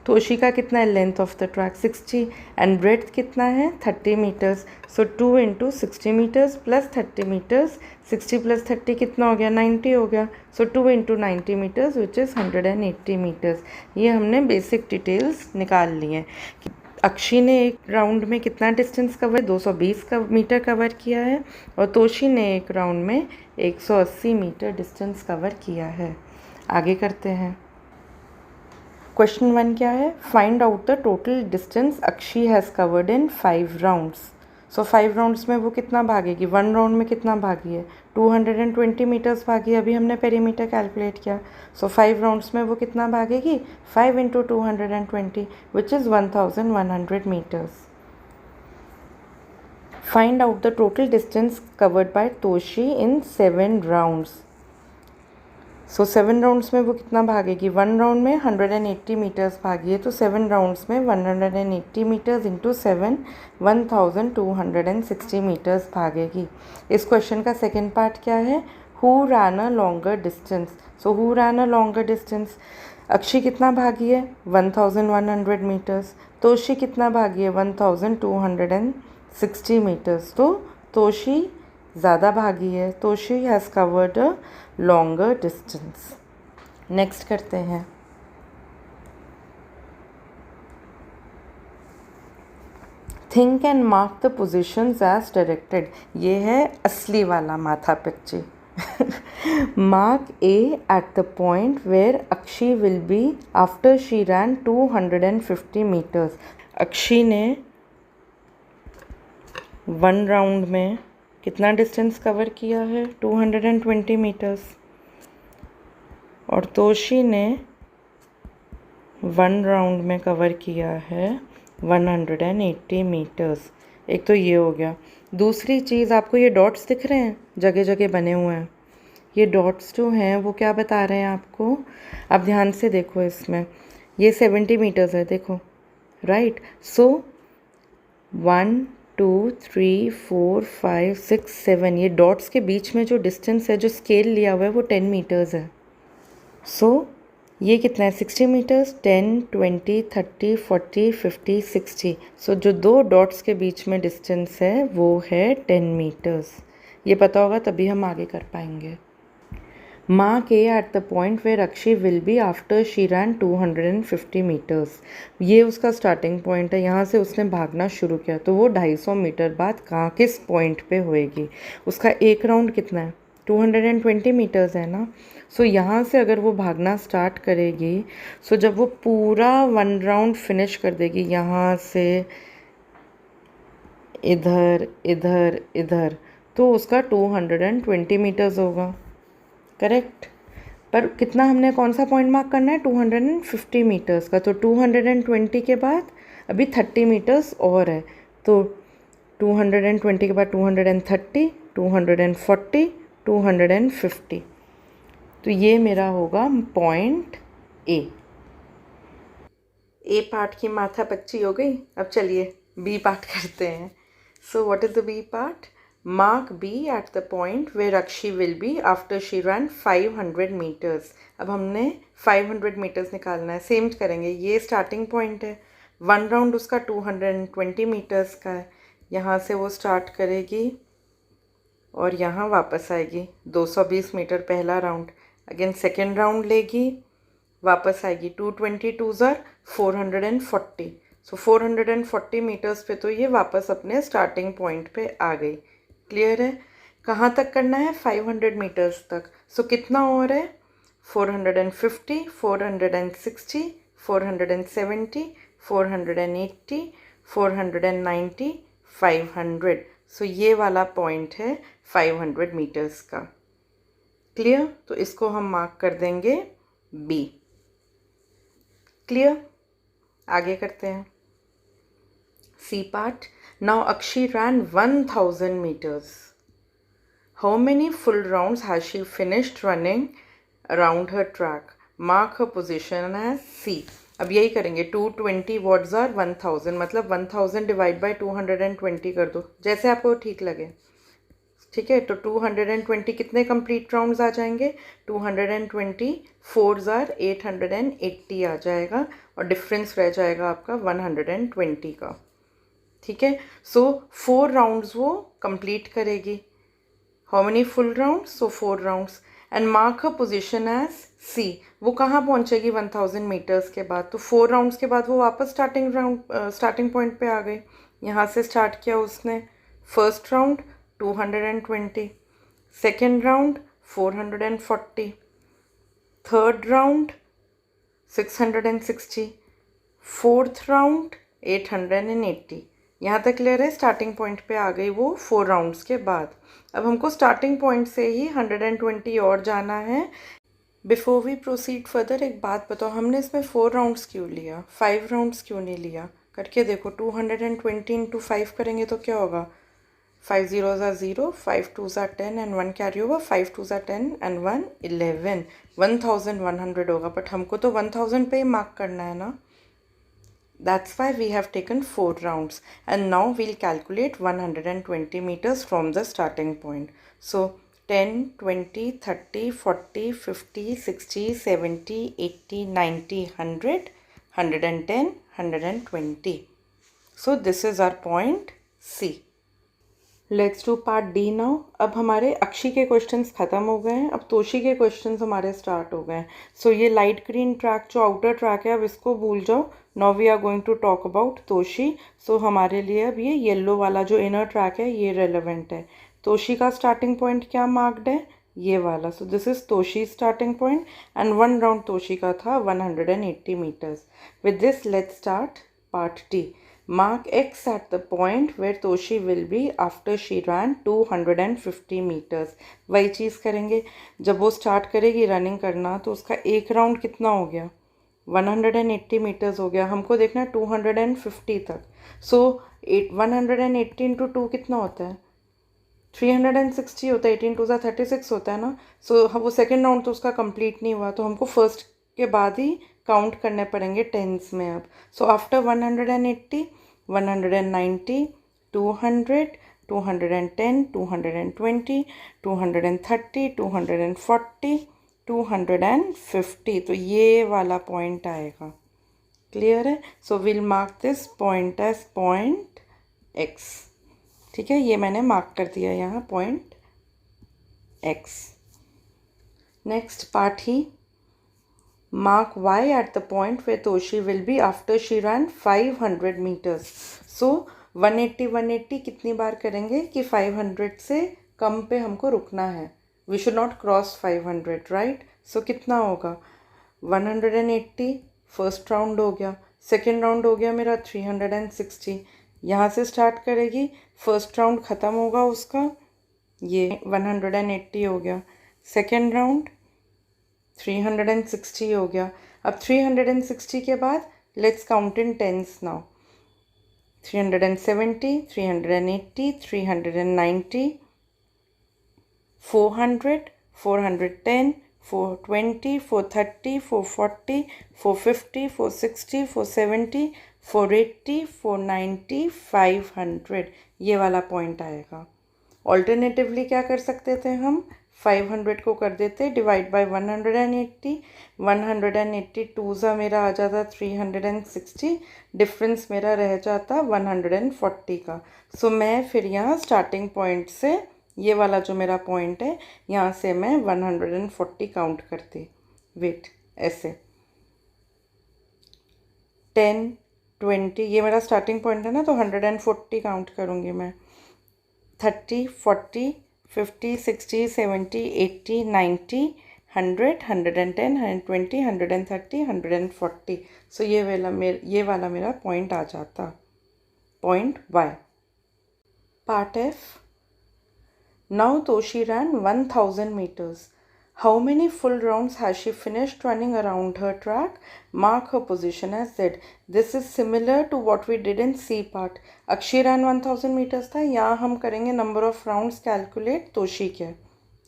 Toshi का कितना है length of the track 60 and breadth कितना है 30 metres. So 2 into 60 metres plus 30 metres, 60 plus 30 कितना हो गया 90 हो गया। So 2 into 90 metres which is 180 metres. ये हमने बेसिक डिटेल्स निकाल ली हैं। अक्षी ने 1 राउंड में कितना डिस्टेंस कवर 220 मीटर कवर किया है और तोशी ने 1 राउंड में 180 मीटर डिस्टेंस कवर किया है। आगे करते हैं। क्वेश्चन 1 क्या है, find out the total distance Akshi has covered in 5 rounds. So 5 rounds में वो कितना भागेगी, 1 राउंड में कितना भागी है 220 मीटर्स भागी। अभी हमने पेरीमीटर कैलकुलेट किया। सो 5 राउंड्स में वो कितना भागेगी 5 into 220 which is 1100 meters. Find out the total distance covered by Toshi in 7 rounds. So 7 rounds में वो कितना भागेगी, 1 राउंड में 180 मीटर्स भागी है तो 7 राउंड्स में 180 मीटर्स इंटू 7 1260 मीटर्स भागेगी। इस क्वेश्चन का सेकेंड पार्ट क्या है, who ran a longer distance. So who ran a longer distance, Akshi कितना भागी है 1100 मीटर्स, तोशी कितना भागी है 1260 मीटर्स। तो तोशी ज़्यादा भागी है, Toshi has covered a longer distance. Next करते हैं। Think and mark the positions as directed. ये है असली वाला माथा पिच्ची। Mark A at the point where Akshi will be after she ran 250 meters. Akshi ने 1 राउंड में कितना डिस्टेंस कवर किया है 220 मीटर्स और तोशी ने 1 राउंड में कवर किया है 180 मीटर्स। एक तो ये हो गया। दूसरी चीज़, आपको ये डॉट्स दिख रहे हैं जगह जगह बने हुए हैं, ये डॉट्स जो हैं वो क्या बता रहे हैं आपको, आप ध्यान से देखो। इसमें ये 70 मीटर्स है देखो, राइट। सो 1 2 3 4 5 6 7, ये डॉट्स के बीच में जो डिस्टेंस है जो स्केल लिया हुआ है वो 10 मीटर्स है। सो ये कितना है 60 मीटर्स, 10 20 30 40 50 60। सो जो 2 डॉट्स के बीच में डिस्टेंस है वो है 10 मीटर्स। ये पता होगा तभी हम आगे कर पाएंगे। Mark A at the point where Akshi will be after she ran 250 meters. ये उसका स्टार्टिंग पॉइंट है, यहाँ से उसने भागना शुरू किया तो वो 250 मीटर बाद कहाँ किस पॉइंट पे होएगी। उसका 1 राउंड कितना है 220 मीटर्स है ना। सो यहाँ से अगर वो भागना स्टार्ट करेगी, सो जब वो पूरा 1 राउंड फिनिश कर देगी, यहाँ से इधर इधर इधर, तो उसका 220 मीटर्स होगा, करेक्ट। पर कितना हमने कौन सा पॉइंट मार्क करना है 250 मीटर्स का। तो 220 के बाद अभी 30 मीटर्स और है, तो 220 के बाद 230 240 250। तो ये मेरा होगा पॉइंट ए। ए पार्ट की माथा पच्ची हो गई। अब चलिए बी पार्ट करते हैं। So what is the B part, mark B at the point where Akshi will be after she run 500 meters. अब हमने 500 मीटर्स निकालना है, सेम करेंगे। ये स्टार्टिंग पॉइंट है 1 राउंड उसका 220 मीटर्स का है। यहाँ से वो स्टार्ट करेगी और यहाँ वापस आएगी 220 मीटर पहला राउंड। अगेन सेकेंड राउंड लेगी, वापस आएगी 222 ज़र 440। सो 440 मीटर्स पे तो ये वापस अपने स्टार्टिंग पॉइंट पे आ गई। क्लियर है? कहाँ तक करना है? 500 मीटर्स तक। सो कितना और है? 450, 460, 470, 480, 490, 500। सो ये वाला पॉइंट है 500 मीटर्स का। क्लियर? तो इसको हम मार्क कर देंगे बी। क्लियर? आगे करते हैं C part. Now Akshi ran 1000 meters. How many full rounds has she finished running around her track? Mark her position as C. अब यही करेंगे 220 वॉट्स आर 1000, मतलब 1000 डिवाइड बाई 220 कर दो, जैसे आपको ठीक लगे। ठीक है, तो 220 कितने कंप्लीट राउंड्स आ जाएंगे? 220 4s आर 880 आ जाएगा और डिफरेंस रह जाएगा आपका 120 का। ठीक है, सो 4 राउंड्स वो कंप्लीट करेगी। How many full rounds? So 4 rounds. And mark her position as C. वो कहाँ पहुँचेगी 1000 मीटर्स के बाद? तो 4 राउंड्स के बाद वो वापस स्टार्टिंग पॉइंट पे आ गई। यहाँ से स्टार्ट किया उसने। First round 220, second round 440, third round 660, fourth round 880। यहाँ तक क्लियर है? स्टार्टिंग पॉइंट पे आ गई वो 4 राउंड्स के बाद। अब हमको स्टार्टिंग पॉइंट से ही 120 और जाना है। बिफोर वी प्रोसीड फर्दर एक बात बताओ, हमने इसमें 4 राउंड्स क्यों लिया, 5 राउंड्स क्यों नहीं लिया? करके देखो, 220 इंटू 5 करेंगे तो क्या होगा? 5 zeros are 0, 5 2s are 10 and 1 carry over, 5 2s are 10 and 1 11, 1100 होगा। बट हमको तो 1000 पे ही मार्क करना है ना। That's why we have taken 4 rounds and now we'll calculate 120 meters from the starting point. So 10, 20, 30, 40, 50, 60, 70, 80, 90, 100, 110, 120. So this is our point C. Let's do part D now. अब हमारे अक्षी के क्वेश्चंस ख़त्म हो गए हैं, अब तोशी के क्वेश्चंस हमारे स्टार्ट हो गए हैं। सो ये लाइट ग्रीन ट्रैक जो आउटर ट्रैक है अब इसको भूल जाओ। Now we are going to talk about Toshi. So हमारे लिए अब ये येलो वाला जो इनर ट्रैक है ये रेलेवेंट है। तोशी का स्टार्टिंग पॉइंट क्या मार्क्ड है? ये वाला। So this is Toshi starting point and 1 round Toshi का था 180 meters. With this let's start part D. Mark X at the point where Toshi will be after she ran 250 meters. वही चीज़ करेंगे। जब वो स्टार्ट करेगी रनिंग करना तो उसका एक राउंड कितना हो गया? 180 मीटर्स हो गया। हमको देखना है 250 तक। सो 180 इंटू 2 कितना होता है? 360 होता है। 18 2 36 होता है ना। सो वो सेकेंड राउंड तो उसका कंप्लीट नहीं हुआ, तो हमको फर्स्ट के बाद ही काउंट करने पड़ेंगे टेंस में अब। So after 180, 190, 200, 210, 220, 230, 240, 250। तो ये वाला पॉइंट आएगा। क्लियर है? So will mark this point as point X. ठीक है, ये मैंने मार्क कर दिया यहाँ पॉइंट एक्स। नेक्स्ट पार्ट ही। Mark Y at the point where Toshi will be after she ran 500 meters. So 180 कितनी बार करेंगे कि 500 से कम पे हमको रुकना है। We should not cross 500, right? So कितना होगा? 180 फर्स्ट राउंड हो गया, सेकेंड राउंड हो गया मेरा 360। यहाँ से स्टार्ट करेगी, फर्स्ट राउंड ख़त्म होगा उसका, ये 180 हो गया। सेकेंड राउंड 360 हो गया। अब 360 के बाद let's count in tens now. 370, 380, 390, 400, 410, 420, 430, 440, 450, 460, 470, 480, 490, 500। ये वाला पॉइंट आएगा। ऑल्टरनेटिवली क्या कर सकते थे हम? 500 को कर देते डिवाइड बाय 180, 180 टूज़ा मेरा आ जाता 360, डिफरेंस मेरा रह जाता 140 का। सो मैं फिर यहाँ स्टार्टिंग पॉइंट से ये वाला जो मेरा पॉइंट है यहाँ से मैं 140 काउंट करती। वेट, ऐसे 10, 20, ये मेरा स्टार्टिंग पॉइंट है ना, तो 140 काउंट करूँगी मैं। 30, 40, 50, 60, 70, 80, 90, 100, 110, 120, 130, 140। सो ये वाला मेरा पॉइंट आ जाता, point Y. Part F. Now Toshi ran 1000 meters. How many full rounds has she finished running around her track? Mark her position as Z. This is similar to what we did in C part. Akshi ran 1000 meters था, यहाँ हम करेंगे number of rounds calculate Toshi के,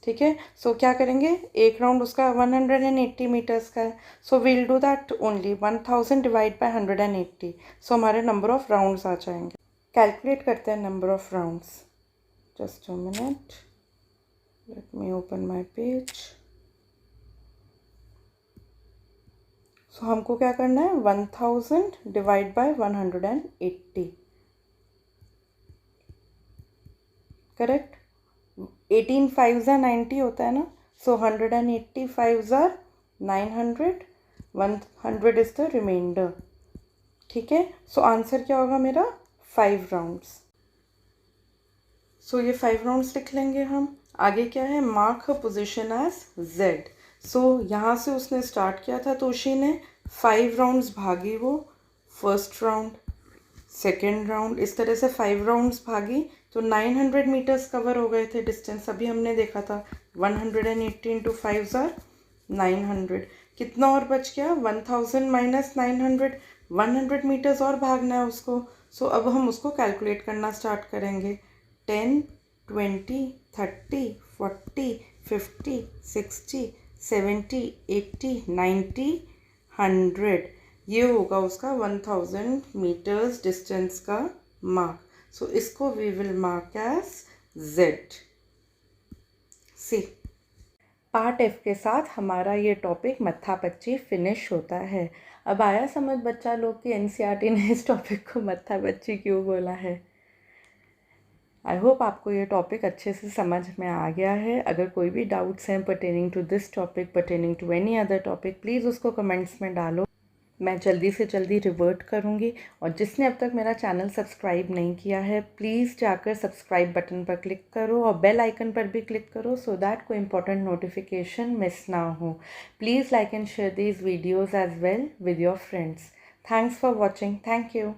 ठीक है। सो क्या करेंगे, एक राउंड उसका 180 मीटर्स का है, so we'll do that only 1000 divide by 180। So हमारे नंबर ऑफ राउंड्स आ जाएंगे। कैलकुलेट करते हैं number of rounds. Just a minute, let me open my page. So हमको क्या करना है, 1000 डिवाइड बाय 180, करेक्ट। 18 5 ज़ा 90 होता है ना, सो 180 5 ज़ा 900, 100 इज द रिमाइंडर, ठीक है। सो आंसर क्या होगा मेरा, 5 राउंड्स। सो ये 5 राउंड्स लिख लेंगे हम। आगे क्या है, mark her position as Z. सो यहाँ से उसने स्टार्ट किया था तोशी ने, 5 राउंड्स भागी वो, फर्स्ट राउंड, सेकेंड राउंड, इस तरह से 5 राउंड्स भागी, तो 900 मीटर्स कवर हो गए थे डिस्टेंस। अभी हमने देखा था 180 इंटू 5 ज़ार 900। कितना और बच गया, 1000 माइनस 900, 100 मीटर्स और भागना है उसको। सो अब हम उसको कैलकुलेट करना स्टार्ट करेंगे। 10, 20, 30, 40, 50, 60, 70, 80, 90, 100, ये होगा उसका 1000 मीटर्स डिस्टेंस का मार्क। सो इसको we will mark as Z. C part F के साथ हमारा ये टॉपिक मत्थापच्ची फिनिश होता है। अब आया समझ बच्चा लोग कि एनसीईआरटी ने इस टॉपिक को मत्थापच्ची क्यों बोला है। आई होप आपको ये टॉपिक अच्छे से समझ में आ गया है। अगर कोई भी डाउट्स हैं pertaining to this topic, pertaining to any other topic, please उसको कमेंट्स में डालो, मैं जल्दी से जल्दी रिवर्ट करूँगी। और जिसने अब तक मेरा चैनल सब्सक्राइब नहीं किया है, प्लीज़ जाकर सब्सक्राइब बटन पर क्लिक करो और बेल आइकन पर भी क्लिक करो, सो दैट कोई इंपॉर्टेंट नोटिफिकेशन मिस ना हो। Please like and share these videos as well with your friends. Thanks for watching. Thank you.